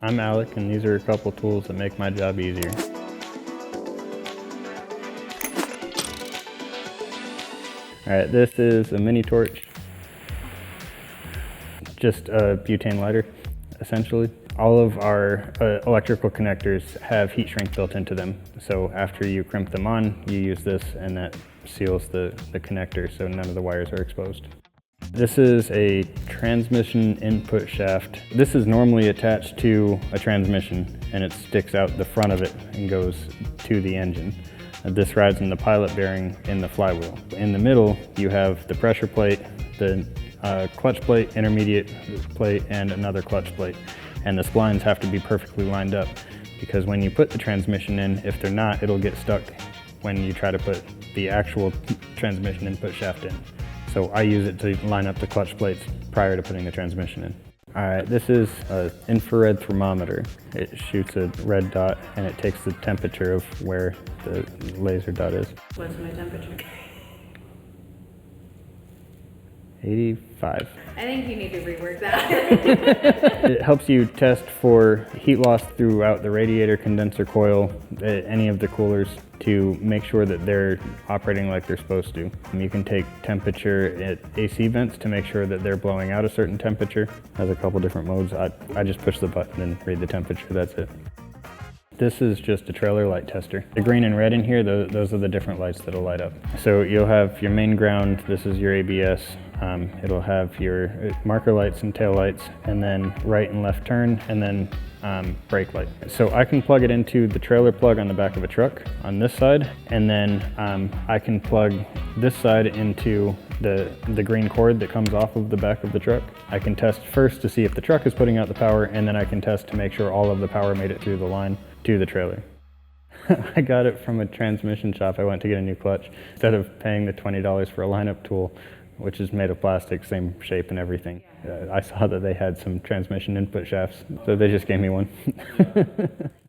I'm Alec, and these are a couple tools that make my job easier. Alright, this is a mini torch. Just a butane lighter, essentially. All of our electrical connectors have heat shrink built into them. So after you crimp them on, you use this and that seals the connector so none of the wires are exposed. This is a transmission input shaft. This is normally attached to a transmission and it sticks out the front of it and goes to the engine. This rides in the pilot bearing in the flywheel. In the middle, you have the pressure plate, the clutch plate, intermediate plate, and another clutch plate. And the splines have to be perfectly lined up because when you put the transmission in, if they're not, it'll get stuck when you try to put the actual transmission input shaft in. So I use it to line up the clutch plates prior to putting the transmission in. Alright, this is an infrared thermometer. It shoots a red dot and it takes the temperature of where the laser dot is. What's my temperature? 85. I think you need to rework that. It helps you test for heat loss throughout the radiator, condenser coil, any of the coolers to make sure that they're operating like they're supposed to. You can take temperature at AC vents to make sure that they're blowing out a certain temperature. It has a couple different modes. I just push the button and read the temperature, that's it. This is just a trailer light tester. The green and red in here, those are the different lights that'll light up. So you'll have your main ground, this is your ABS. It'll have your marker lights and tail lights, and then right and left turn, and then brake light. So I can plug it into the trailer plug on the back of a truck on this side, and then I can plug this side into the green cord that comes off of the back of the truck. I can test first to see if the truck is putting out the power, and then I can test to make sure all of the power made it through the line to the trailer. I got it from a transmission shop. I went to get a new clutch. Instead of paying the $20 for a lineup tool, which is made of plastic, same shape and everything, I saw that they had some transmission input shafts, so they just gave me one.